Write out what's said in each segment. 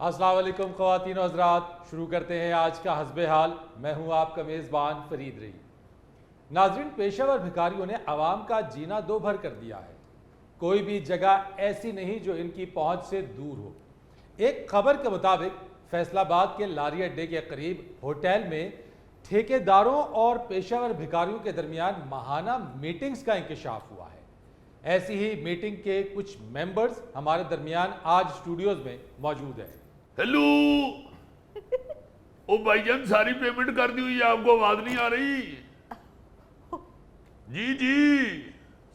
अस्सलाम वालेकुम ख़वातीन और हज़रात, शुरू करते हैं आज का हस्बे हाल। मैं हूं आपका मेज़बान फरीद रही। नाज़रीन, पेशावर भिखारियों ने आवाम का जीना दो भर कर दिया है। कोई भी जगह ऐसी नहीं जो इनकी पहुंच से दूर हो। एक खबर के मुताबिक फैसलाबाद के लारी अड्डे के करीब होटल में ठेकेदारों और पेशावर भिखारियों के दरमियान माहाना मीटिंग्स का इंकशाफ हुआ है। ऐसी ही मीटिंग के कुछ मेंबर्स हमारे दरमियान आज स्टूडियोज में मौजूद हैं। हेलो ओ भाईजान, सारी पेमेंट कर दी हुई है, आपको आवाज नहीं आ रही? जी जी,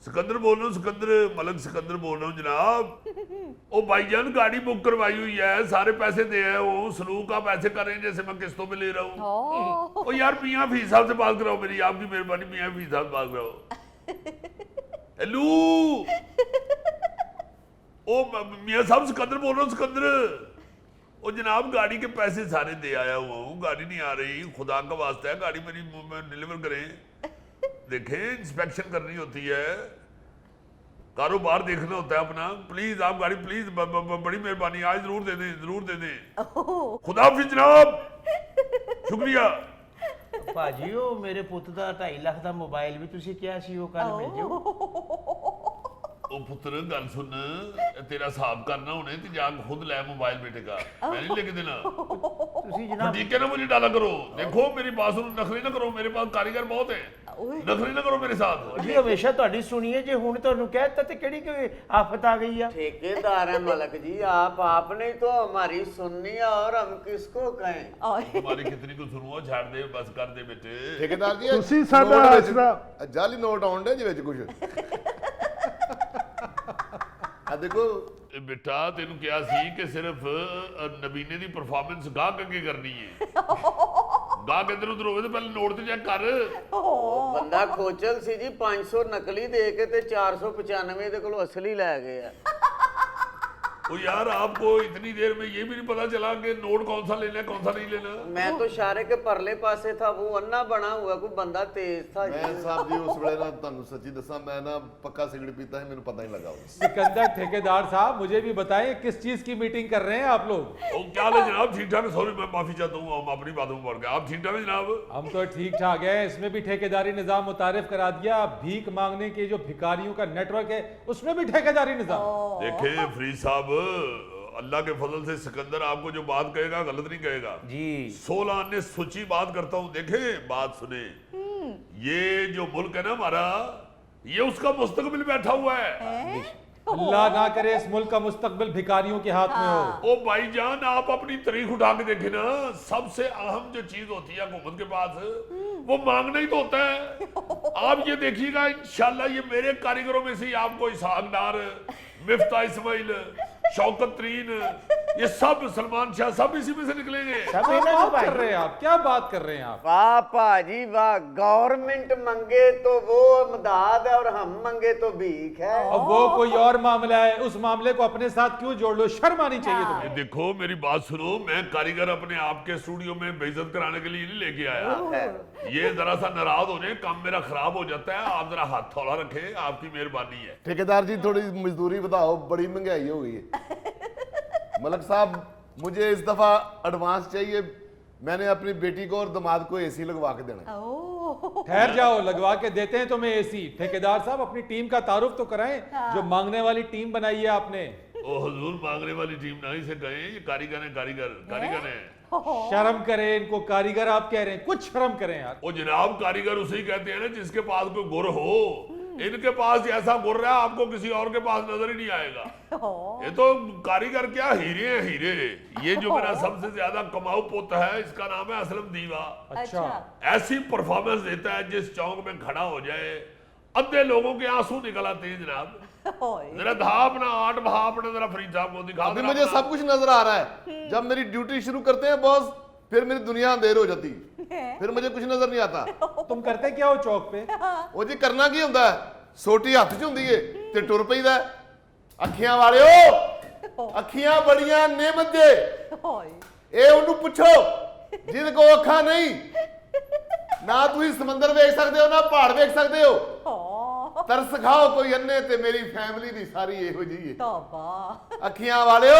सिकंदर बोल रहा हूँ, सिकंदर मलक सिकंदर बोल रहा हूँ जनाब। ओ भाईजान, गाड़ी बुक करवाई हुई है, सारे पैसे दे आए हूँ, सलूक का पैसे कर रहे हैं जैसे मैं किस्तों में ले रहा हूँ। ओ यार मियाँ फीस साहब से बात कराओ मेरी, आपकी मेहरबानी, मियाँ फीस साहब से बात कराओ। हेलो ओ मियाँ साहब, सिकंदर बोल रहा हूँ, सिकंदर। ओ जनाब, गाड़ी के पैसे सारे दे आया हुआ हूँ, गाड़ी नहीं आ रही, खुदा का वास्ता है गाड़ी मेरी डिलीवर करें। देखें, इंस्पेक्शन करनी होती है, कारोबार देखना होता है अपना, प्लीज आप गाड़ी प्लीज, बड़ी मेहरबानी, आज जरूर दे दें, जरूर दे दें। खुदा हाफिज जनाब, शुक्रिया। भाजी ओ मेरे पुत दा 2.5 लाख दा मोबाइल भी तुसी किया सी ओ कल मिल जाओ। ओ पुत्र गल सुन, तेरा हिसाब करना होने तो जा खुद ले मोबाइल बेटे का, मैं नहीं लेके देना। तुसी जनाब ठीक है ना, मुझे डाला करो। देखो मेरी बात सुनो, नखरे ना करो, मेरे पास कारीगर बहुत है, नखरे ना करो मेरे साथ। जी हमेशा ਤੁਹਾਡੀ सुनिए जे हुण ਤੁਹਾਨੂੰ कहता ते केड़ी कोई आफत आ गई है? ठेकेदार है मलक जी, आपने तो हमारी सुननी है और हम किसको कहें। तुम्हारी कितनी को सुनो, छाड़ दे, बस कर दे बेटे। ठेकेदार जी ਤੁਸੀਂ ਸਾਡਾ ਨੋਟ ਵਿੱਚ ਆਸਰਾ ਜਾਲੀ ਨੋਟ ਆਉਂਦੇ ਜਿਹਦੇ ਵਿੱਚ ਕੁਝ ਆ ਦੇਖੋ। बेटा तेन क्या सी कि सिर्फ नबीने दी परफॉर्मेंस गाहक अगे करनी है। गाहक इधर उधर होवे तो पहले नोट ते चेक कर। बंदा खोचल सी जी, 500 नकली दे के ते 495 दे कोलों असली लै गया। ओ यार, आपको इतनी देर में ये भी नहीं पता चला कि नोट कौन सा लेना है कौन सा नहीं लेना। मैं तो इशारे के परले पासे था, वो अन्ना बना हुआ, कोई बंदा तेज था जी। ਮੈਂ ਸਾਹਿਬ ਜੀ ਉਸ ਵੇਲੇ ਨਾ ਤੁਹਾਨੂੰ ਸੱਚੀ ਦੱਸਾਂ, ਮੈਂ ਨਾ ਪੱਕਾ ਸਿਗਰਟ ਪੀਤਾ ਸੀ, ਮੈਨੂੰ ਪਤਾ ਹੀ ਲੱਗਾ। सिकंदर ठेकेदार साहब, मुझे भी बताएं किस चीज की मीटिंग कर रहे हैं आप लोग? ओ क्या हाल है जनाब? ठीक ठाक? सॉरी मैं माफी चाहता हूँ, हम अपनी बातों में पड़ गए। आप ठीक ठाक है जनाब? हम तो ठीक ठाक हैं। इसमें भी ठेकेदारी निजाम मुतारिफ करा दिया। भीख मांगने के जो भिखारियों का नेटवर्क है उसमें भी ठेकेदारी निजाम। देखे फरीद साहब, अल्लाह के फजल से सिकंदर आपको जो बात कहेगा गलत नहीं कहेगा जी। 16 अन्य सच्ची बात करता हूँ। देखे, बात सुने, ये जो मुल्क है ना हमारा, ये उसका मुस्तकबिल बैठा हुआ है। अल्लाह ना करे इस मुल्क का मुस्तकबिल भिखारियों के हाथ में हो। ओ भाईजान, आप अपनी तारीख उठा के देखे ना, सबसे अहम जो चीज होती है हुकूमत के पास, वो मांगना ही तो होता है। आप ये देखिएगा, इंशाल्लाह ये मेरे कारीगरों में से ही आपको इसहाक डार, मिफ्ता इस्माइल, शौकत तरीन, ये सब सलमान शाह, सब इसी में से निकलेंगे। सब क्या इन्हां बात भाई कर रहे हैं आप? क्या बात कर रहे हैं आप? वाह पाजी वाह, गवर्नमेंट मंगे तो वो इमदाद है और हम मंगे तो भीख है। अब वो कोई और मामला है, उस मामले को अपने साथ क्यों जोड़ लो? शर्म आनी चाहिए तुम्हें। ये देखो मेरी बात सुनो, मैं कारीगर अपने आपके स्टूडियो में बेइज्जत कराने के लिए नहीं लेके आया। ये जरा सा नाराज हो जाए, काम मेरा खराब हो जाता है, आप जरा हाथ थोड़ा रखें, आपकी मेहरबानी है। ठेकेदार जी थोड़ी मजदूरी बताओ, बड़ी महंगाई हो गई है। मलक साहब, मुझे इस दफा एडवांस चाहिए, मैंने अपनी बेटी को और दामाद को एसी लगवा के देना है। ठहर जाओ, लगवा के देते हैं तुम्हें एसी। ठेकेदार साहब, अपनी टीम का तारुफ तो कराएं, जो मांगने वाली टीम बनाई है आपने। ओ हुजूर, मांगने वाली टीम नहीं से कहें, ये कारीगर है, कारीगर है। शर्म करें इनको, कारीगर आप कह रहे हैं, कुछ शर्म करें यार। ओ जनाब, कारीगर उसे ही कहते हैं ना जिसके पास कोई गुर हो। इनके पास ऐसा गुर है, आपको किसी और के पास नजर ही नहीं आएगा। ये तो कारीगर क्या, हीरे हैं हीरे। ये जो मेरा सबसे ज्यादा कमाऊ पुत है, इसका नाम है असलम दीवा। अच्छा, ऐसी परफॉर्मेंस देता है, जिस चौक में खड़ा हो जाए अद्धे लोगों के आंसू निकल आते हैं जनाब। जरा धा अपना आर्ट बहा, अपना जरा फरीद साहब को दिखा। अभी मुझे सब कुछ नजर आ रहा है। जब मेरी ड्यूटी शुरू करते हैं बॉस, फिर मेरी दुनिया अंधेर हो जाती, फिर मुझे कुछ नजर नहीं आता। तुम करते क्या हो चौक पे? ਉਹ ਜੀ ਕਰਨਾ ਕੀ ਹੁੰਦਾ ਹੈ, ਸੋਟੀ ਹੱਥ 'ਚ ਹੁੰਦੀ ਏ ਤੇ ਟੁਰ ਪਈਦਾ। ਅੱਖੀਆਂ ਵਾਲਿਓ, ਅੱਖੀਆਂ ਬੜੀਆਂ ਨਿਮਤ ਦੇ, ਇਹ ਉਹਨੂੰ ਪੁੱਛੋ ਜਿਹਦੇ ਕੋਲ ਅੱਖਾਂ ਨਹੀਂ। ਨਾ ਤੁਸੀਂ ਸਮੁੰਦਰ ਵੇਖ ਸਕਦੇ ਹੋ, ਨਾ ਪਹਾੜ ਵੇਖ ਸਕਦੇ ਹੋ। ਤਰਸ ਖਾਓ ਕੋਈ ਅੰਨੇ ਤੇ ਮੇਰੀ ਫੈਮਿਲੀ ਦੀ ਸਾਰੀ ਇਹੋ ਜਿਹੀ ਹੈ। तौबा। ਅੱਖੀਆਂ ਵਾਲਿਓ,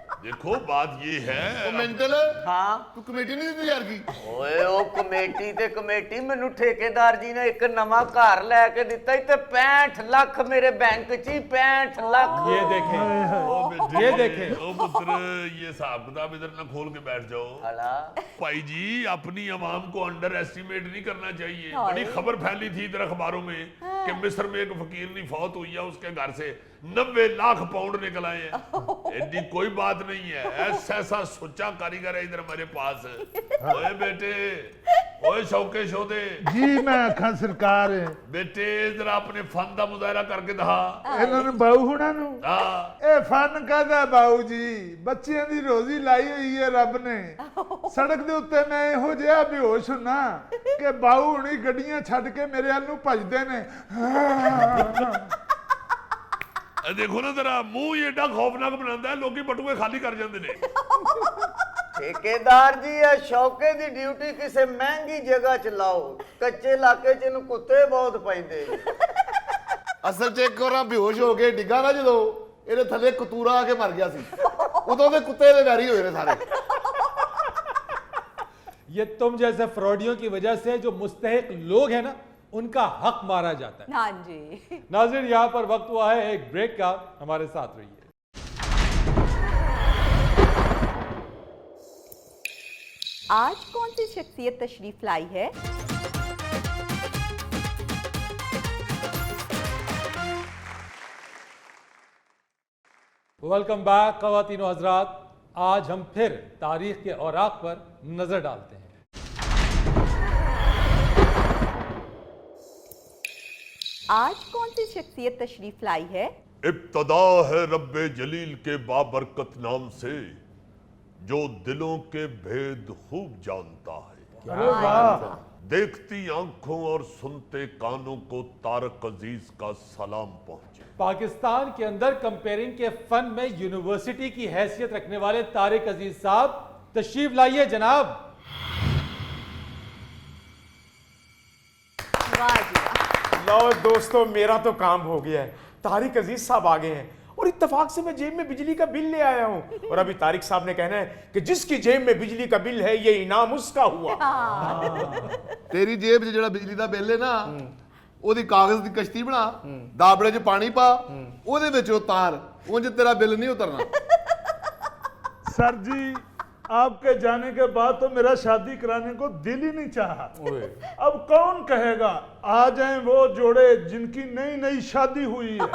देखो बात ये है मेंटल हाँ ਤੂੰ ਕਮੇਟੀ ਨਹੀਂ ਦਿੱਤੀ ਯਾਰ ਕੀ ਓਏ ਉਹ ਕਮੇਟੀ ਤੇ ਕਮੇਟੀ ਮੈਨੂੰ ਠੇਕੇਦਾਰ ਜੀ ਨੇ ਇੱਕ ਨਵਾਂ ਘਰ ਲੈ ਕੇ ਦਿੱਤਾ ਹੀ ਤੇ 65 ਲੱਖ ਮੇਰੇ ਬੈਂਕ 'ਚ ਹੀ 65 ਲੱਖ ये देखें ओ बेटे, ये देखें। ओ पुत्र ये हिसाब किताब इधर ना खोल के बैठ जाओ हला भाई जी अपनी आवाम को अंडर एस्टिमेट नहीं करना चाहिए हाँ। बड़ी खबर फैली थी इधर अखबारों में कि मिस्र में एक फकीरनी फौत हुई है उसके घर से 90 लाख पाउंड निकल आए हैं ऐसी कोई बात नहीं है ऐसा सोचा कारीगर है इधर हमारे पास ओए बेटे ओए शौके शोदे जी मैं आखा सरकार बेटे जरा अपने फन का मुजाहरा करके दिखा ਇਹਨਾਂ ਨੂੰ ਬਾਊ ਹੁਣਾਂ ਨੂੰ हाँ ਇਹ ਫਨ ਕਾਹਦਾ ਬਾਊ ਜੀ ਬੱਚਿਆਂ ਦੀ ਰੋਜ਼ੀ ਲਾਈ ਹੋਈ ਹੈ ਰੱਬ ਨੇ ਸੜਕ ਦੇ ਉੱਤੇ ਮੈਂ ਇਹੋ ਜਿਹਾ ਬੇਹੋਸ਼ ਹੁੰਨਾ ਕਿ ਬਾਊ ਹੁਣੀ ਗੱਡੀਆਂ ਛੱਡ ਕੇ ਮੇਰੇ ਵੱਲ ਨੂੰ ਭੱਜਦੇ ਨੇ देखो ना जरा मुंह ही एडा खौफनाक बनाता है लोग बटुए खाली कर जाते ने ਠੇਕੇਦਾਰ ਜੀ ਇਹ ਸ਼ੌਕੇ ਦੀ ਡਿਊਟੀ ਕਿਸੇ ਮਹਿੰਗੀ ਜਗ੍ਹਾ 'ਚ ਲਾਓ ਕੱਚੇ ਇਲਾਕੇ 'ਚ ਇਹਨੂੰ ਕੁੱਤੇ ਬਹੁਤ ਪੈਂਦੇ ਨੇ ਅਸਲ 'ਚ ਇੱਕ ਵਾਰ ਬੇਹੋਸ਼ ਹੋ ਕੇ ਡਿੱਗਾ ਨਾ ਜਦੋਂ ਇਹਦੇ ਥੱਲੇ ਕਤੂਰਾ ਆ ਕੇ ਮਰ ਗਿਆ ਸੀ ਉਦੋਂ ਦੇ ਕੁੱਤੇ ਦੇ ਵੈਰੀ ਹੋਏ ਨੇ ਸਾਰੇ ये तुम जैसे फ्रॉडियों की वजह से जो मुस्तहिक लोग हैं ना उनका हक मारा जाता है। हाँ जी। नाज़रीन यहाँ पर वक्त हुआ है एक ब्रेक का, हमारे साथ रहिए। आज कौन सी शख्सियत तशरीफ लाई है? वेलकम बैक ख़वातीन व हज़रात, आज हम फिर तारीख के औराक पर नजर डालते हैं। आज कौन सी शख्सियत तशरीफ लाई है? इब्तदा है रब्बे जलील के बाबरकत नाम से जो दिलों के भेद खूब जानता है अरे वाह देखती आंखों और सुनते कानों को तारक अजीज का सलाम पहुंचे पाकिस्तान के अंदर कंपेयरिंग के फन में यूनिवर्सिटी की हैसियत रखने वाले तारिक अजीज साहब तशरीफ लाइए जनाब। वाह जी वाह। लो दोस्तों मेरा तो काम हो गया है। तारिक अजीज साहब आ गए हैं और इत्तेफाक से मैं जेब में बिजली का बिल ले आया हूं और अभी तारिक साहब ने कहना है कि जिसकी जेब में बिजली का बिल है ये इनाम उसका हुआ। ਤੇਰੀ ਜੇਬ 'ਚ ਜਿਹੜਾ ਬਿਜਲੀ ਦਾ ਬਿੱਲ ਹੈ ਨਾ ਉਹਦੀ ਕਾਗਜ਼ ਦੀ ਕਸ਼ਤੀ ਬਣਾ ਦਾਬੜੇ 'ਚ ਪਾਣੀ ਪਾ ਉਹਦੇ ਵਿੱਚ ਉਤਾਰ ਉਂਝ ਤੇਰਾ ਬਿੱਲ ਨਹੀਂ ਉਤਰਨਾ। सर जी आपके जाने के बाद तो मेरा शादी कराने को दिल ही नहीं चाहा। अब कौन कहेगा आ जाएं वो जोड़े जिनकी नई नई शादी हुई है।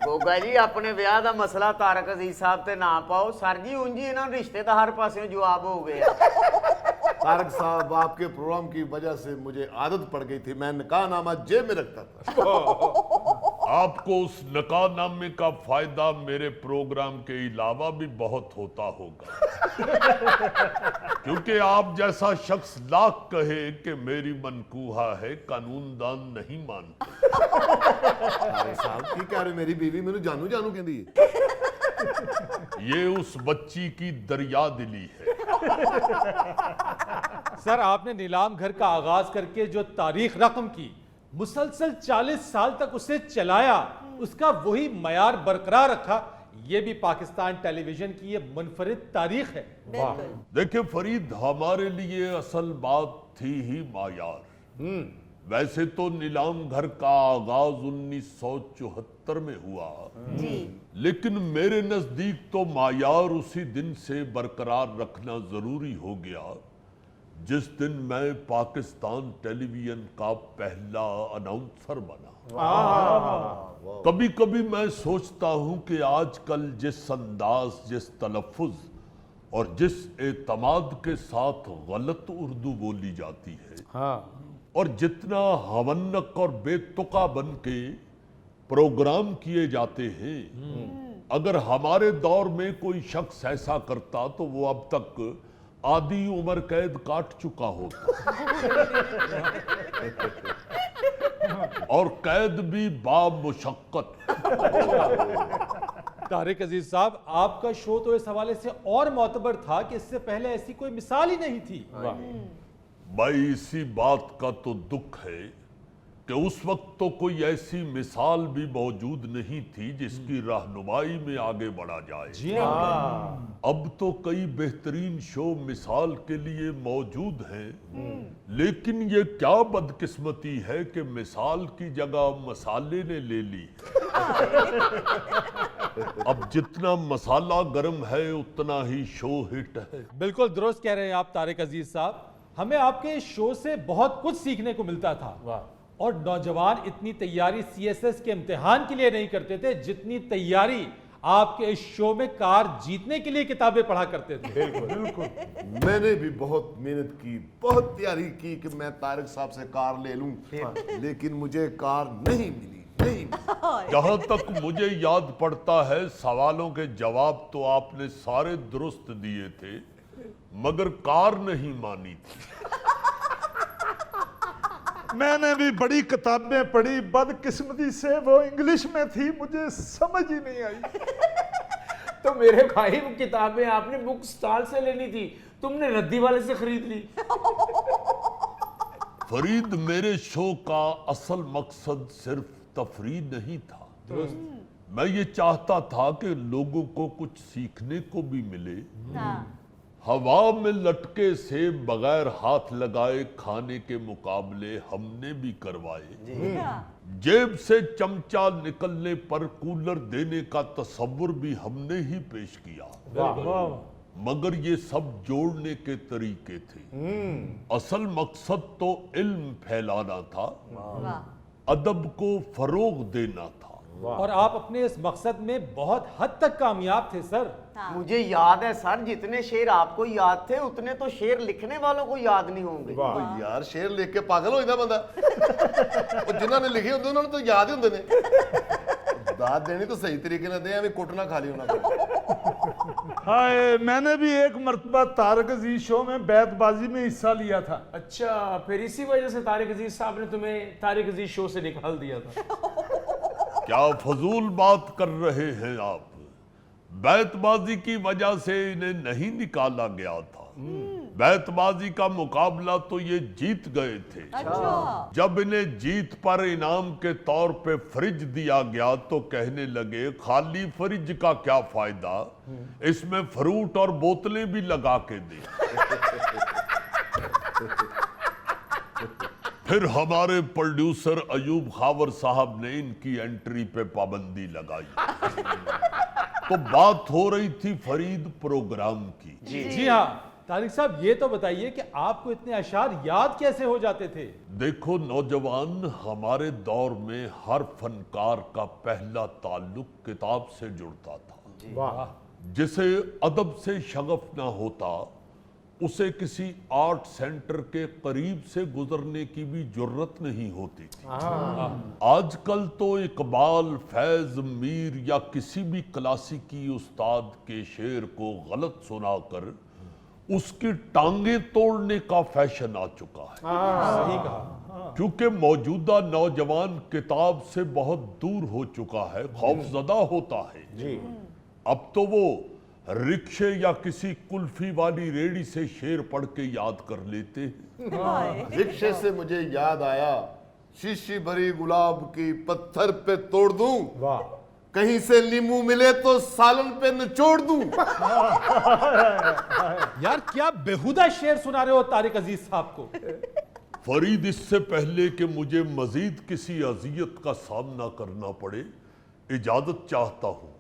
ਗੋਗਾ ਜੀ ਆਪਣੇ ਵਿਆਹ ਦਾ ਮਸਲਾ ਤਾਰਕ ਅਜ਼ੀਜ਼ ਸਾਹਿਬ ਤੇ ਨਾ ਪਾਓ ਸਰ ਜੀ ਉਂਝ ਹੀ ਇਹਨਾਂ ਨੂੰ ਰਿਸ਼ਤੇ ਦਾ ਹਰ ਪਾਸਿਓਂ ਜਵਾਬ ਹੋ ਗਿਆ। तारक साहब आपके प्रोग्राम की वजह से मुझे आदत पड़ गई थी, मैं निकाहनामा जेब में रखता था। आपको उस नकाहनामे का फायदा मेरे प्रोग्राम के अलावा भी बहुत होता होगा क्योंकि आप जैसा शख्स लाख कहे कि मेरी मनकूहा है कानूनदान नहीं मानते। तारक साहब की कह रहे मेरी बीवी मैंने जानू जानू कहती है। ये उस बच्ची की दरिया दिली है। सर आपने नीलाम घर का आगाज करके जो तारीख रकम की मुसलसल 40 साल तक उसे चलाया उसका वही मयार बरकरार रखा, ये भी पाकिस्तान टेलीविजन की ये मुनफरिद तारीख है। बिल्कुल। देखिए फरीद हमारे लिए असल बात थी ही मायार। वैसे तो नीलाम घर का आगाज 1974 में हुआ जी। लेकिन मेरे नजदीक तो मायार उसी दिन से बरकरार रखना जरूरी हो गया जिस दिन मैं पाकिस्तान टेलीविजन का पहला अनाउंसर बना। कभी कभी मैं सोचता हूं कि आजकल जिस अंदाज जिस तलफ़ुज़ और जिस एतमाद के साथ गलत उर्दू बोली जाती है और जितना हवन्नक और बेतुका बन के प्रोग्राम किए जाते हैं, अगर हमारे दौर में कोई शख्स ऐसा करता तो वो अब तक आधी उम्र कैद काट चुका होता और कैद भी बामुशक्कत। तारिक अजीज साहब आपका शो तो इस हवाले से और मोतबर था कि इससे पहले ऐसी कोई मिसाल ही नहीं थी। भाई इसी बात का तो दुख है कि उस वक्त तो कोई ऐसी मिसाल भी मौजूद नहीं थी जिसकी रहनुमाई में आगे बढ़ा जाए। जी हाँ। अब तो कई बेहतरीन शो मिसाल के लिए मौजूद हैं, लेकिन ये क्या बदकिस्मती है कि मिसाल की जगह मसाले ने ले ली। अब जितना मसाला गर्म है उतना ही शो हिट है। बिल्कुल दुरुस्त कह रहे हैं आप तारिक अजीज साहब। हमें आपके इस शो से बहुत कुछ सीखने को मिलता था। और नौजवान इतनी तैयारी सीएसएस के इम्तिहान के लिए नहीं करते थे जितनी तैयारी आपके इस शो में कार जीतने के लिए किताबें पढ़ा करते थे। बिल्कुल। मैंने भी बहुत मेहनत की, बहुत तैयारी की कि मैं तारिक साहब से कार ले लूं, लेकिन मुझे कार नहीं मिली, नहीं मिली। जहां तक मुझे याद पड़ता है, सवालों के जवाब तो आपने सारे दुरुस्त दिए थे, मगर कार नहीं मानी थी। मैंने भी बड़ी किताबें पढ़ी, बदकिस्मती से वो इंग्लिश में थी, मुझे समझ ही नहीं आई। तो मेरे भाई वो किताबें आपने बुक स्टॉल से लेनी थी, तुमने रद्दी वाले से खरीद ली। फरीद, मेरे शो का असल मकसद सिर्फ तफरीह नहीं था। मैं ये चाहता था कि लोगों को कुछ सीखने को भी मिले। हवा में लटके सेब बगैर हाथ लगाए खाने के मुकाबले हमने भी करवाए। जेब से चमचा निकलने पर कूलर देने का तसव्वुर भी हमने ही पेश किया। मगर ये सब जोड़ने के तरीके थे। असल मकसद तो इल्म फैलाना था, अदब को फरोग देना था। और आप अपने इस मकसद में बहुत हद तक कामयाब थे सर। मुझे याद है सर, जितने शेर आपको याद थे उतने तो शेर लिखने वालों को याद नहीं होंगे। ओ यार, शेर लिख के पागल हो जाता बंदा। ਉਹ ਜਿਨ੍ਹਾਂ ਨੇ ਲਿਖੇ ਹੁੰਦੇ ਉਹਨਾਂ ਨੂੰ ਤਾਂ ਯਾਦ ਹੀ ਹੁੰਦੇ ਨੇ। ਦਾਤ ਦੇਣੀ ਤਾਂ ਸਹੀ ਤਰੀਕੇ ਨਾਲ ਦੇ, ਐਵੇਂ ਕੁੱਟਣਾ ਖਾ ਲਈ ਉਹਨਾਂ को। हाय, मैंने भी एक मर्तबा तारिक अजीज शो में बैतबाजी में हिस्सा लिया था। अच्छा, फिर इसी वजह से तारिक अजीज साहब ने तुम्हें तारिक अजीज शो से निकाल दिया था। क्या फजूल बात कर रहे हैं आप? बैतबाजी की वजह से इन्हें नहीं निकाला गया था। बैतबाजी का मुकाबला तो ये जीत गए थे। जब इन्हें जीत पर इनाम के तौर पे फ्रिज दिया गया तो कहने लगे, खाली फ्रिज का क्या फायदा, इसमें फ्रूट और बोतलें भी लगा के दे। फिर हमारे प्रोड्यूसर अयूब खावर साहब ने इनकी एंट्री पे पाबंदी लगाई। तो बात हो रही थी फरीद प्रोग्राम की। जी हाँ तारिक साहब, ये तो बताइए कि आपको इतने अशार याद कैसे हो जाते थे? देखो नौजवान, हमारे दौर में हर फनकार का पहला ताल्लुक किताब से जुड़ता था। जिसे अदब से शगफ ना होता, उसे किसी आर्ट सेंटर के करीब से गुजरने की भी जुर्रत नहीं होती थी। आजकल तो इकबाल, फैज, मीर या किसी भी क्लासिकी उस्ताद के शेर को गलत सुनाकर उसकी टांगे तोड़ने का फैशन आ चुका है। सही कहा। क्योंकि मौजूदा नौजवान किताब से बहुत दूर हो चुका है, खौफजदा होता है। जी। अब तो वो रिक्शे या किसी कुल्फी वाली रेडी से शेर पढ़ के याद कर लेते हैं। रिक्शे से मुझे याद आया, शीशी भरी गुलाब की पत्थर पे तोड़ दूं, कहीं से नींबू मिले तो सालन पे निचोड़ दूं। यार क्या बेहुदा शेर सुना रहे हो तारिक अजीज साहब को। फरीद, इससे पहले कि मुझे मजीद किसी अजियत का सामना करना पड़े, इजाजत चाहता हूं।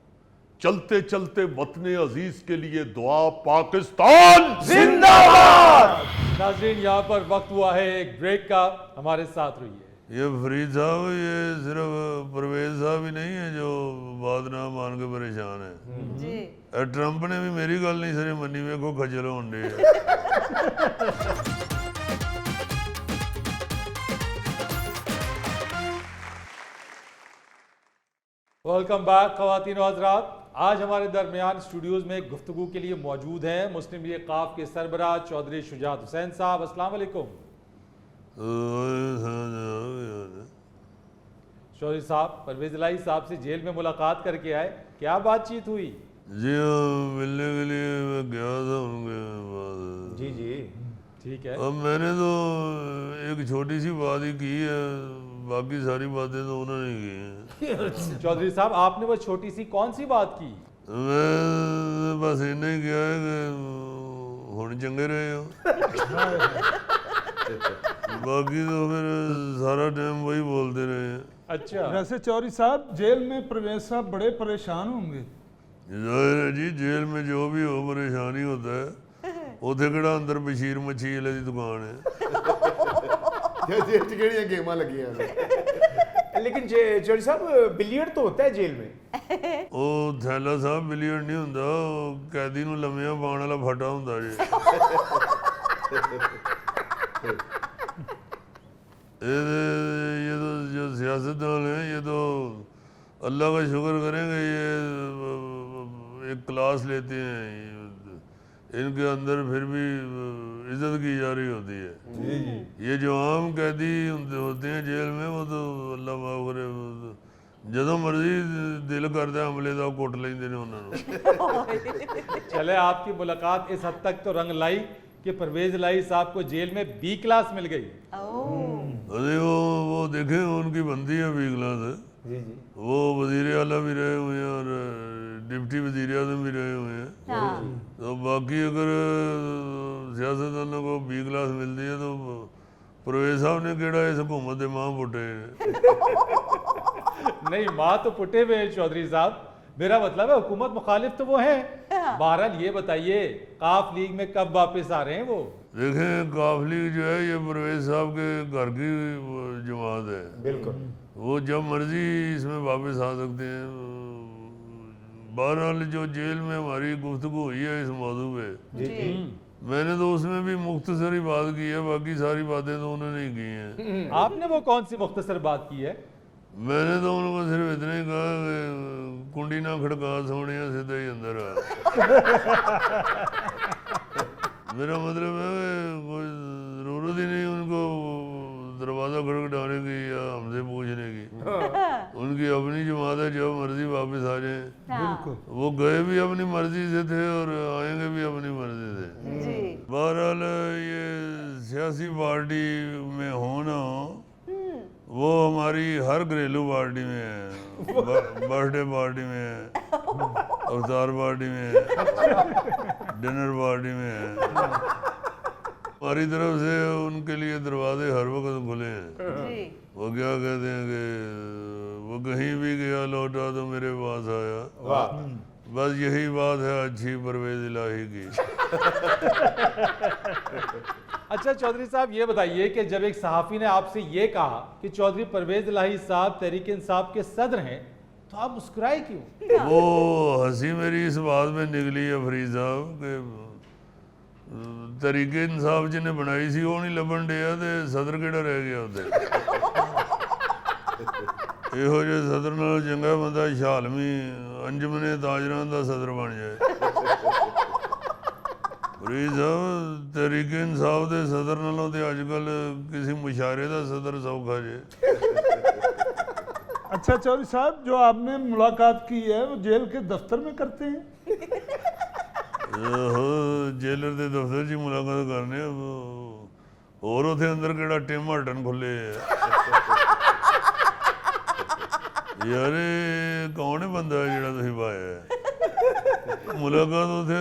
चलते चलते वतने अजीज के लिए दुआ। पाकिस्तान जिंदाबाद। नाज़रीन, यहाँ पर वक्त हुआ है एक ब्रेक का, हमारे साथ रहिए। ये फरीद साहब, ये सिर्फ परवेज साहब ही नहीं है जो बात ना मान के परेशान है जी। ट्रंप ने भी मेरी गल नहीं सरी मनी में को खजल होने। वेलकम बैक ख़वातीन और हज़रात। आज हमारे दरमियान स्टूडियोज में गुफ्तगू के लिए मौजूद हैं मुस्लिम लीग क़ाफ के सरबराह चौधरी शुजात हुसैन साहब। अस्सलाम वालेकुम। चौधरी साहब, परवेज इलाही साहब से जेल में मुलाकात करके आए, क्या बातचीत हुई? जी मिलने के लिए मैं गया था उनके पास। जी जी ठीक है। अब मैंने तो एक छोटी सी बात ही की है, बाकी सारी बातें तो उन्होंने की हैं। चौधरी साहब आपने वो छोटी सी कौन सी बात की? मैं बस इन्ना ही किया है कि हुण चंगे रहे हो। बाकी तो फिर सारा टाइम वही बोलते रहे हैं। अच्छा, वैसे चौधरी साहब जेल में प्रवेश साहब बड़े परेशान होंगे। जाहिर है जी, जेल में जो भी हो परेशानी होता है। उथे किहड़ा अंदर बशीर मच्छी वाले की दुकान है। जेल च किहड़ियां गेमां लगियां ने? लेकिन चौधरी साहब बिलियर्ड तो होता है जेल में। ਉਹ ਥੈਲਾ ਸਾਹਿਬ ਬਿਲੀਅਰਡ ਨਹੀਂ ਹੁੰਦਾ, ਉਹ ਕੈਦੀ ਨੂੰ ਲੰਮਿਆਂ ਪਾਉਣ ਵਾਲਾ ਫਟਾ ਹੁੰਦਾ ਜੀ। ये तो जो सियासतदान हैं ये तो अल्लाह का शुक्र करेंगे, ये एक क्लास लेते हैं, इनके अंदर फिर भी इज्जत की जा रही होती है। ये जो आम कैदी होते हैं जेल में, वो तो अल्लाह माफ करे, ਜਦੋਂ ਮਰਜ਼ੀ ਦਿਲ ਕਰਦਾ ਹਮਲੇ ਦਾ ਕੁੱਟ ਲੈਂਦੇ ਨੇ ਉਹਨਾਂ ਨੂੰ। चले आपकी मुलाकात इस हद तक तो रंग लाई कि परवेज लाई साहब को जेल में बी क्लास मिल गई। अरे वो देखे उनकी बनती है बी क्लास। वो वजीर आला भी रहे हुए हैं और डिप्टी वजीर आजम भी रहे हुए हैं। तो बाकी अगर सियासतदानों को बी क्लास मिलती है तो परवेज साहब ने केड़ा इस हुकूमत के मां पुटे नहीं, माँ तो पुटे हुए हैं चौधरी साहब, मेरा मतलब है हुकूमत मुखालिफ तो वो है। बहरहाल ये बताइए काफ लीग में कब वापस आ रहे हैं वो? देखें, काफ लीग जो है ये परवेज साहब के घर की जमात है। बिल्कुल, वो जब मर्जी इसमें वापस आ सकते हैं। बहरहाल जो जेल में हमारी गुफ्तगू हुई है इस मौजू पे, मैंने तो उसमें भी मुख्तसर ही बात की है, बाकी सारी बातें तो उन्होंने ही की हैं। आपने वो कौन सी मुख्तसर बात की है? मैंने तो उनको सिर्फ इतना ही कहा कि कुंडी ना खड़का, सोने सीधा ही अंदर आ। मेरा मतलब है कोई जरूरत ही नहीं उनको दरवाज़ा खड़खड़ाने की या हमसे पूछने की। उनकी अपनी जमात है, जब मर्जी वापस आ जाए। वो गए भी अपनी मर्जी से थे और आएंगे भी अपनी मर्जी से। बहरहाल ये सियासी पार्टी में हो ना हो, वो हमारी हर घरेलू पार्टी में है, बर्थडे पार्टी में है, अवतार पार्टी में है, डिनर पार्टी में है। हमारी तरफ से उनके लिए दरवाजे हर वक्त खुले हैं। वो क्या कहते हैं कि वो कहीं भी गया लौटा तो मेरे पास आया। बस यही बात है अच्छी परवेज इलाही की। अच्छा चौधरी साहब ये बताइए कि जब एक सहाफ़ी ने आपसे ये कहा कि चौधरी परवेज इलाही साहब तहरीक इंसाफ के सदर हैं, तो आप मुस्कुराए क्यों? वो हंसी मेरी इस बात में निकली है फरीद साहब कि तहरीक इंसाफ जिन्हें बनाई सी वो नहीं लभन डिया ते सदर किहड़ा रह गया उत्थे। ਇਹੋ ਜਿਹੇ ਸਦਰ ਨਾਲ ਚੰਗਾ ਬੰਦਾ ਸ਼ਾਲਮੀ ਅੰਜਮਨੇ ਤਾਜਰਾਂ ਦਾ ਸਦਰ ਬਣ ਜਾਏ। ਫਰੀਦ ਸਾਹਿਬ ਤਹਿਰੀਕ ਇਨਸਾਫ ਦੇ ਸਦਰ ਨਾਲੋਂ ਤੇ ਅੱਜ ਕੱਲ ਕਿਸੇ ਮੁਸ਼ਾਰੇ ਦਾ ਸਦਰ ਸੌਖਾ ਜੇ। अच्छा चौधरी साहब, जो आपने मुलाकात की है वो जेल के दफ्तर में करते हैं? जेलर ਦੇ ਦਫ਼ਤਰ 'ਚ ਮੁਲਾਕਾਤ ਕਰਨੇ ਹੋਰ ਉੱਥੇ ਅੰਦਰ ਕਿਹੜਾ ਟਿਮ ਹਾਰਟਨ ਖੁੱਲੇ ਆ। यार कौन है बंदा ਜਿਹੜਾ ਤੁਸੀਂ ਪਾਇਆ मुलाकात उसे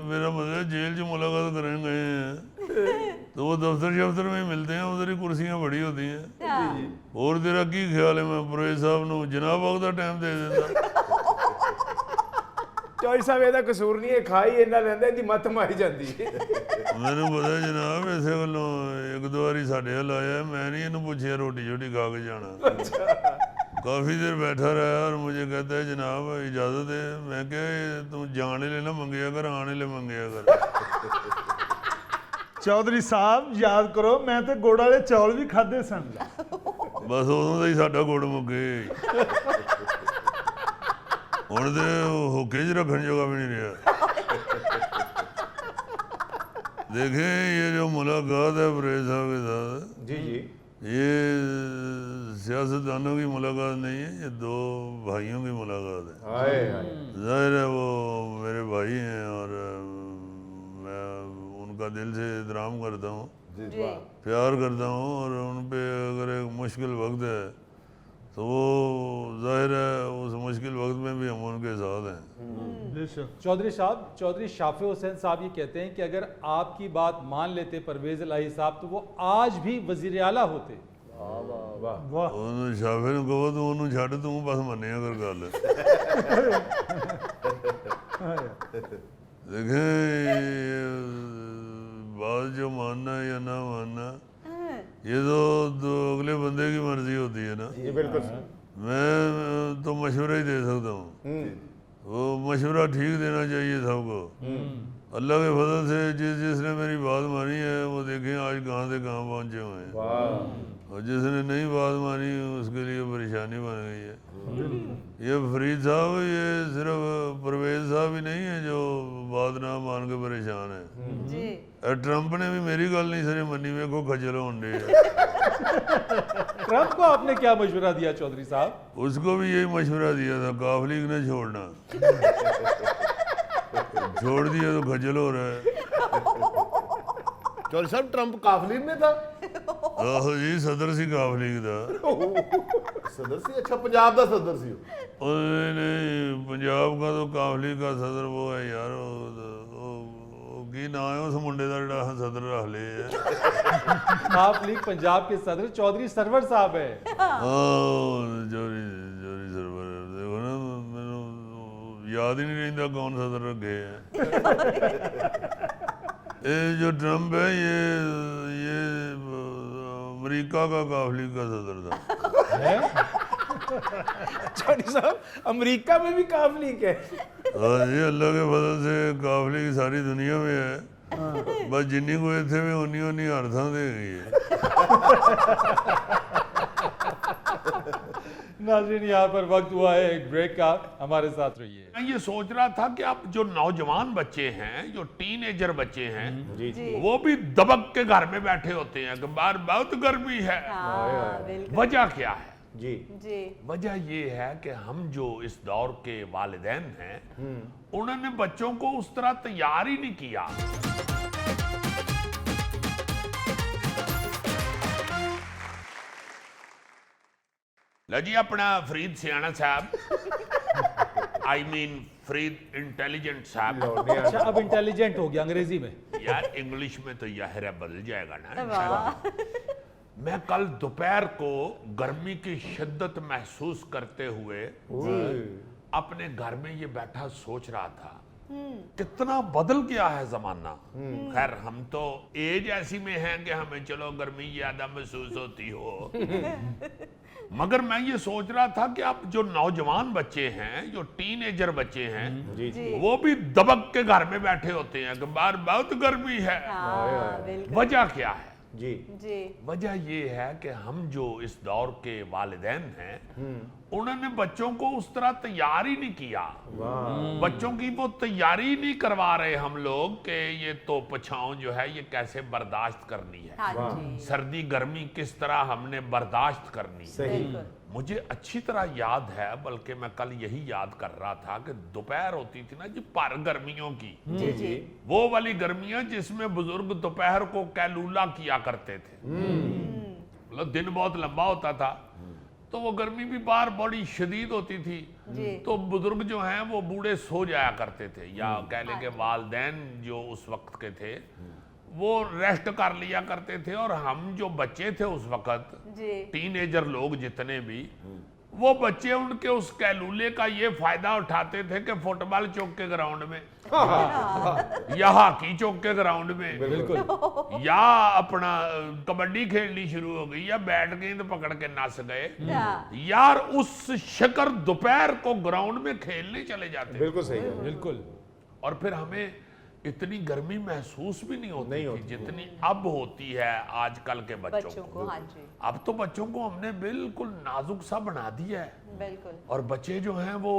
मेरा मतलब जेल च मुलाकात करने गए हैं तो वो दफ्तर में मिलते हैं, उधर ही कुर्सियां बड़ी होती हैं। और तेरा की ख्याल है मैं परवेज साहब ਨੂੰ जनाब वक्त का टाइम दे देता। चौधरी साहब ਇਹਦਾ ਕਸੂਰ ਨਹੀਂ ਹੈ, ਖਾਈ ਇਹਨਾਂ ਲੈਂਦਾ ਇਹਦੀ ਮੱਤ ਮਾਰੀ ਜਾਂਦੀ ਹੈ। ਮੈਨੂੰ ਪਤਾ ਜਨਾਬ ਇਸੇ ਵੱਲੋਂ ਇੱਕ ਦੋ ਵਾਰੀ ਸਾਡੇ ਹਲ ਆਇਆ, मैं नहीं ਇਹਨੂੰ ਪੁੱਛਿਆ ਰੋਟੀ ਛੋਟੀ ਖਾ ਕੇ ਜਾਣਾ। काफ़ी देर बैठा रहा और मुझे कहता है जनाब इजाज़त है। मैं क्या तू जाने ले ना मंगया कर, आने ले मंगया कर। चौधरी साहब याद करो, मैं तो गुड़ वाले चौल भी खाधे सन। बस उदों का ही साडा गुड़ मुक्के हुण ते हुक्के च रखने जोगा भी नहीं रहा। देखें ये जो मुलाकात है परवेज साहब के साथ, जी जी, ये सियासतदानों की मुलाकात नहीं है, ये दो भाइयों की मुलाकात है। हाय हाय, जाहिर है वो मेरे भाई हैं और मैं उनका दिल से एहतराम करता हूँ। जी प्यार करता हूँ और उन पे अगर एक मुश्किल वक्त है तो वो जाहिर है उस मुश्किल वक्त में भी हम उनके साथ हैं। बेशक। चौधरी साहब, चौधरी शाफी हुसैन साहब ये कहते हैं कि अगर आपकी बात मान लेते परवेज इलाही साहब तो वो आज भी वजीर आला होते। वाह। ਉਹਨੂੰ ਸ਼ਾਫੇ ਨੂੰ ਕਹੋ ਤੂੰ ਉਹਨੂੰ ਛੱਡ ਤੂੰ ਬਸ ਮੰਨਿਆ ਕਰ ਗੱਲ। देखें बात जो मानना या ना मानना ये तो अगले बंदे की मर्जी होती है ना। ये बिल्कुल मैं तो मशवरा ही दे सकता हूँ, वो मशवरा ठीक देना चाहिए सबको। अल्लाह के फजल से जिसने मेरी बात मानी है वो देखें आज कहाँ से कहाँ पहुँचे हुए हैं, और जिसने नहीं बात मानी उसके लिए परेशानी बन गई है। ये फरीद साहब ये सिर्फ परवेज साहब ही नहीं है जो बात ना मान के परेशान है, जी ट्रंप ने भी मेरी गल नहीं सरी मनी में को खजल होंडे है। ट्रंप को आपने क्या मशवरा दिया चौधरी साहब? उसको भी यही मशवरा दिया था काफ लीग ने छोड़ना, छोड़ दिया तो खजल हो रहा है। चौधरी साहब ट्रंप काफ लीग में था? आहो जी सदर सी काफ लीग दा। सदर सी? अच्छा पंजाब का सदर सी? नहीं पंजाब का तो काफ लीग का सदर वो है यार, की ना है उस मुंडे का जिहड़ा सदर रख ले है। काफ लीग पंजाब के सदर चौधरी सरवर साहब है। चोरी चोरी सरवर देखो ना मैनू याद ही नहीं रहिंदा कौन सदर रखे है। ये जो ट्रंप है ये अमेरिका का काफ लीग का सदर था। चौधरी साहब अमेरिका में भी काफ लीग है? हाँ जी अल्लाह के फजल से काफ लीग सारी दुनिया में है, बस जिन्नी को इत्थे में उन्नी उन्नी हर थां दे गई है। नाज़रीन यहाँ पर वक्त हुआ है एक ब्रेक का, हमारे साथ रहिए। मैं ये सोच रहा था कि अब जो नौजवान बच्चे हैं, जो टीनेजर बच्चे हैं, वो भी दबक के घर में बैठे होते हैं कि बाहर बहुत गर्मी है। बिल्कुल वजह क्या है? जी जी वजह ये है कि हम जो इस दौर के वालिदैन हैं उन्होंने बच्चों को उस तरह तैयार ही नहीं किया। लो जी अपना फरीद सियाना साहब आई मीन फरीद इंटेलिजेंट साहब। अच्छा अब इंटेलिजेंट हो गया अंग्रेजी में? यार इंग्लिश में तो यह बदल जाएगा ना। वाह मैं कल दोपहर को गर्मी की शिद्दत महसूस करते हुए अपने घर में ये बैठा सोच रहा था कितना बदल गया है जमाना। खैर हम तो एज ऐसी में हैं कि हमें चलो गर्मी ज्यादा महसूस होती हो, मगर मैं ये सोच रहा था कि अब जो नौजवान बच्चे हैं, जो टीनेजर बच्चे हैं, वो भी दबक के घर में बैठे होते हैं कि बाहर बहुत गर्मी है। बिल्कुल वजह क्या है? जी जी वजह ये है कि हम जो इस दौर के वालिदैन हैं उन्होंने बच्चों को उस तरह तैयार ही नहीं किया। बच्चों की वो तैयारी नहीं करवा रहे हम लोग कि ये तोप छांव जो है ये कैसे बर्दाश्त करनी है, हाँ जी सर्दी गर्मी किस तरह हमने बर्दाश्त करनी है। बिल्कुल मुझे अच्छी तरह याद है, बल्कि मैं कल यही याद कर रहा था कि दोपहर होती थी ना जी पर गर्मियों की, जी जी वो वाली गर्मियां जिसमें बुजुर्ग दोपहर को कैलूला किया करते थे। मतलब दिन बहुत लंबा होता था तो वो गर्मी भी बाहर बड़ी शदीद होती थी, तो बुजुर्ग जो हैं वो बूढ़े सो जाया करते थे, या कह लें कि वालदैन जो उस वक्त के थे वो रेस्ट कर लिया करते थे। और हम जो बच्चे थे उस वक्त, टीनेजर लोग जितने भी, वो बच्चे उनके उस कैलूले का ये फायदा उठाते थे कि फुटबॉल चौक के ग्राउंड में या हॉकी चौक के ग्राउंड में बिल्कुल या अपना कबड्डी खेलनी शुरू हो गई या बैट गेंद पकड़ के नस गए, यार उस शिकर दोपहर को ग्राउंड में खेलने चले जाते। बिल्कुल सही है। बिल्कुल। और फिर हमें इतनी गर्मी महसूस भी नहीं होती थी जितनी अब होती है आजकल के बच्चों को। हाँ जी अब तो बच्चों को हमने बिल्कुल नाजुक सा बना दिया है, बिल्कुल। और बच्चे जो हैं वो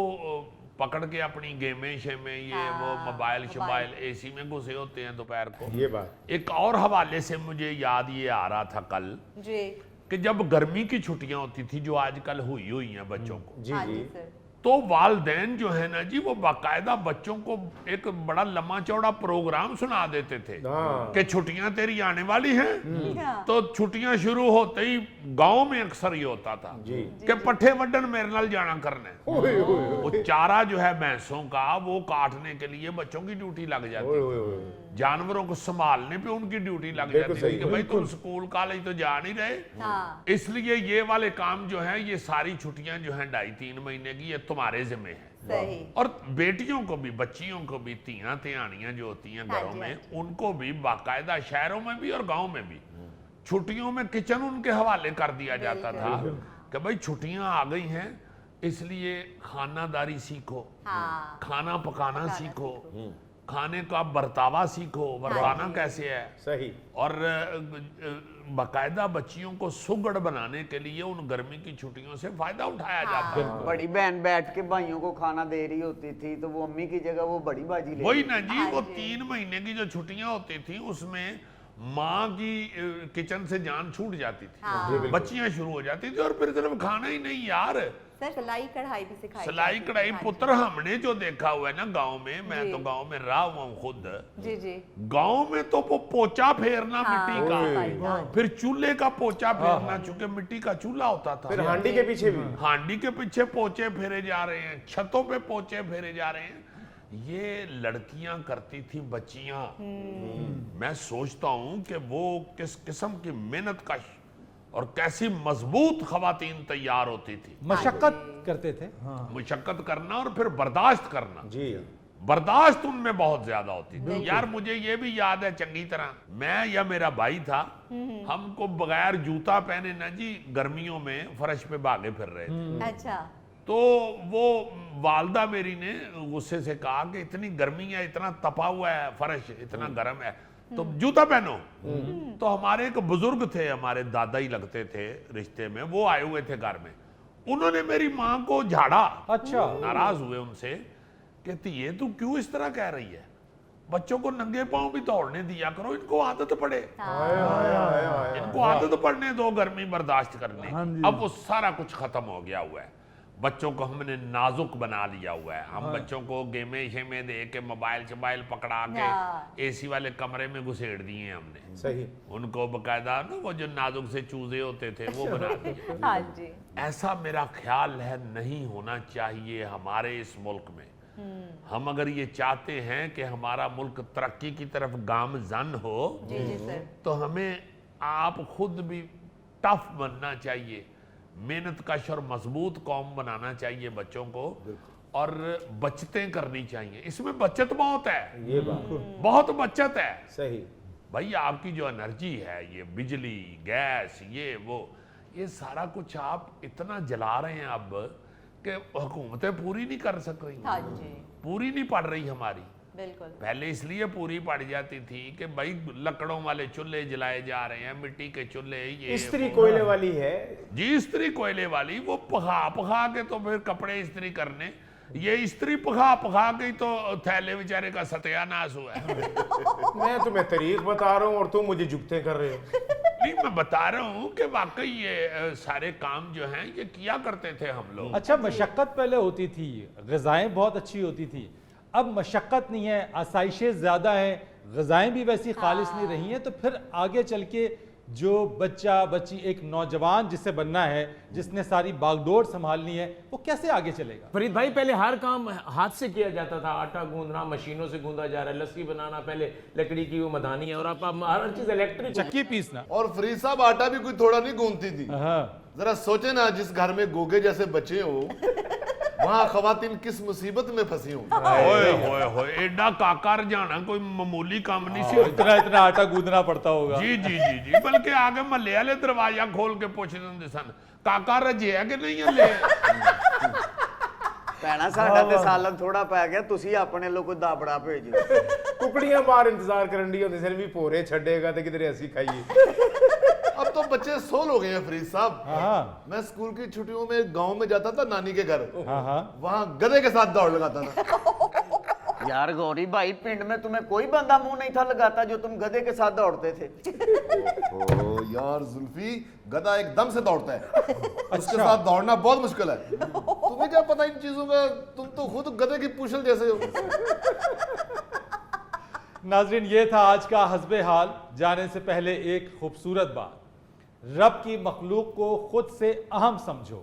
पकड़ के अपनी गेमें शेमें ये वो मोबाइल शोबाइल एसी में घुसे होते हैं दोपहर को। ये बात एक और हवाले से मुझे याद ये आ रहा था कल जी कि जब गर्मी की छुट्टियां होती थी जो आजकल हुई हैं बच्चों को, जी हाँ जी जी सर तो वालदैन जो है ना जी, वो बाकायदा बच्चों को एक बड़ा लंबा चौड़ा प्रोग्राम सुना देते थे कि छुट्टियां तेरी आने वाली हैं। तो छुट्टियां शुरू होते ही गांव में अक्सर ये होता था कि पट्ठे वड्डन मेरे नाल जाना करने। वो चारा जो है भैंसों का, वो काटने के लिए बच्चों की ड्यूटी लग जाती थी, जानवरों को संभालने पे उनकी ड्यूटी लग जाती थी कि भाई तुम स्कूल कॉलेज तो जा नहीं रहे, इसलिए ये वाले काम जो है, ये सारी छुट्टियां जो है 2.5-3 महीने की, ये तुम्हारे जिम्मे है। सही। और बेटियों को भी, बच्चियों को भी, तियां तिहानियां जो होती हैं घरों में, उनको भी बाकायदा शहरों में भी और गांव में भी छुट्टियों में किचन उनके हवाले कर दिया जाता था कि भाई छुट्टियां आ गई हैं, इसलिए खानादारी सीखो, खाना पकाना सीखो, खाने का बर्तावा सीखो, बर्ताना कैसे है सही। और बाकायदा बच्चियों को सुगड़ बनाने के लिए उन गर्मी की छुट्टियों से फायदा उठाया जाता है। बड़ी बहन बैठ के भाइयों को खाना दे रही होती थी, तो वो अम्मी की जगह वो बड़ी बाजी ले वही ना जी, वो 3 महीने की जो छुट्टियां होती थी उसमें माँ की किचन से जान छूट जाती थी, बच्चियां शुरू हो जाती थी, और फिर सिर्फ खाना ही नहीं यार, सर सिलाई कढ़ाई भी सिखाई सिलाई कढ़ाई। पुत्र हमने जो देखा हुआ है ना गांव में, मैं तो गांव में रहा हुआ हूँ खुद, जी जी, गांव में तो वो पोचा फेरना मिट्टी का, फिर चूल्हे का पोचा फेरना, चूंकि मिट्टी का चूल्हा होता था, फिर हांडी के पीछे भी, हांडी के पीछे पोचे फेरे जा रहे हैं, छतों पे पोचे फेरे जा रहे हैं, ये लड़कियां करती थी, बच्चियां। मैं सोचता हूं कि वो किस किस्म की मेहनत का और कैसी मजबूत खवातीन तैयार होती थी। मशक्कत करते थे। मुशक्कत करना और फिर बर्दाश्त करना जी, बर्दाश्त उनमें बहुत ज्यादा होती थी यार। मुझे ये भी याद है चंगी तरह, मैं या मेरा भाई था, हमको बगैर जूता पहने ना जी गर्मियों में फर्श पे भागे फिर रहे थे। अच्छा, तो वो वालदा मेरी ने गुस्से से कहा कि इतनी गर्मी है, इतना तपा हुआ है फर्श, इतना गर्म है, तो जूता पहनो। तो हमारे एक बुजुर्ग थे, हमारे दादा ही लगते थे रिश्ते में, वो आए हुए थे घर में, उन्होंने मेरी माँ को झाड़ा। अच्छा, नाराज हुए उनसे, कहती ये तू क्यों इस तरह कह रही है, बच्चों को नंगे पांव भी दौड़ने दिया करो, इनको आदत पड़े, इनको आदत पड़ने दो गर्मी बर्दाश्त करने की। अब वो सारा कुछ खत्म हो गया हुआ है, बच्चों को हमने नाजुक बना लिया हुआ है। हम बच्चों को गेमे शेमे दे के, मोबाइल शोबाइल पकड़ा के एसी वाले कमरे में घुसेड़ दिए हमने। सही। उनको बकायदा ना वो जो नाजुक से चूजे होते थे वो बना दिए। हाँ जी, ऐसा मेरा ख्याल है नहीं होना चाहिए हमारे इस मुल्क में। हम अगर ये चाहते हैं कि हमारा मुल्क तरक्की की तरफ गामजन हो, जी जी सर, तो हमें आप खुद भी टफ बनना चाहिए, मेहनत कश और मजबूत कौम बनाना चाहिए बच्चों को, और बचतें करनी चाहिए। इसमें बचत बहुत है, ये बात बहुत बचत है। सही। भाई आपकी जो एनर्जी है, ये बिजली, गैस, ये वो, ये सारा कुछ आप इतना जला रहे हैं अब कि हुकूमतें पूरी नहीं कर सक रही, हाँ जी, पूरी नहीं पड़ रही हमारी। बिल्कुल। पहले इसलिए पूरी पड़ जाती थी कि भाई लकड़ों वाले चूल्हे जलाए जा रहे हैं, मिट्टी के चूल्हे, ये स्त्री कोयले वाली है जी, स्त्री कोयले वाली, वो पखा के तो फिर कपड़े इस्त्री करने, ये स्त्री पखा के तो थैले बेचारे का सत्यानाश हुआ है। मैं तुम्हें तरीक बता रहा हूँ और तुम मुझे जुगते कर रहे हो। नहीं, मैं बता रहा हूँ कि वाकई ये सारे काम जो हैं ये किया करते थे हम लोग। अच्छा, मशक्कत पहले होती थी, ग़िज़ाएं बहुत अच्छी होती थी, अब मशक्कत नहीं है, आसाइशें ज़्यादा हैं, ग़िज़ाएं भी वैसी खालिश नहीं रही हैं, तो फिर आगे चल के जो बच्चा बच्ची, एक नौजवान जिसे बनना है, जिसने सारी बागडोर संभालनी है, वो कैसे आगे चलेगा? फरीद भाई, पहले हर काम हाथ से किया जाता था, आटा गूंदना मशीनों से गूंदा जा रहा है, लस्सी बनाना पहले लकड़ी की वो मदानी है, और आप हर चीज इलेक्ट्रिक, चक्की पीसना। और फरीद साहब आटा भी कोई थोड़ा नहीं गूंथती थी। हाँ, जरा सोचे ना, जिस घर में गोगे जैसे बच्चे हो वहां खवातीन किस मुसीबत में फंसी हो। ओए होए होए, एडा काकर जाना कोई मामूली काम नहीं सी। इतना इतना आटा गूंदना पड़ता होगा। जी जी जी जी, बल्कि आगे महल्ले वाले दरवाजा खोल के पूछ देंगे सन, काका रजे है कि नहीं हले? ਭੈਣਾ ਸਾਡਾ ਤੇ ਸਾਲਨ ਥੋੜਾ ਪੈ ਗਿਆ, ਤੁਸੀਂ ਆਪਣੇ ਲੋ ਕੋਈ ਦਾਬੜਾ ਭੇਜੋ। कुकड़ियां बाहर इंतजार करन दी होंदी सिर भी भोरे छड़ेगा तो किधर ऐसी खाइए। अब तो बच्चे सोल हो गए हैं फरीद साहब। हाँ मैं स्कूल की छुट्टियों में गांव में जाता था नानी के घर, हाँ, वहां गधे के साथ दौड़ लगाता था। यार गौरी भाई, पिंड में तुम्हें कोई बंदा मुंह नहीं था लगाता जो तुम गधे के साथ दौड़ते थे। ओ यार जुल्फी, गधा एकदम से दौड़ता है, उसके साथ दौड़ना बहुत मुश्किल है। तुम्हें क्या पता इन चीजों का, तुम तो खुद गधे की पूछल जैसे हो। नाजरीन, ये था आज का हस्बे हाल। जाने से पहले एक खूबसूरत बात, रब की मखलूक को खुद से अहम समझो,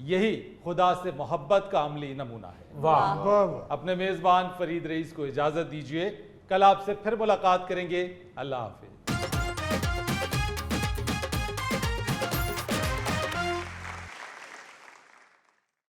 यही खुदा से मोहब्बत का अमली नमूना है। वाह वाह वाह। अपने मेजबान फरीद रईस को इजाजत दीजिए, कल आपसे फिर मुलाकात करेंगे। अल्लाह हाफिज।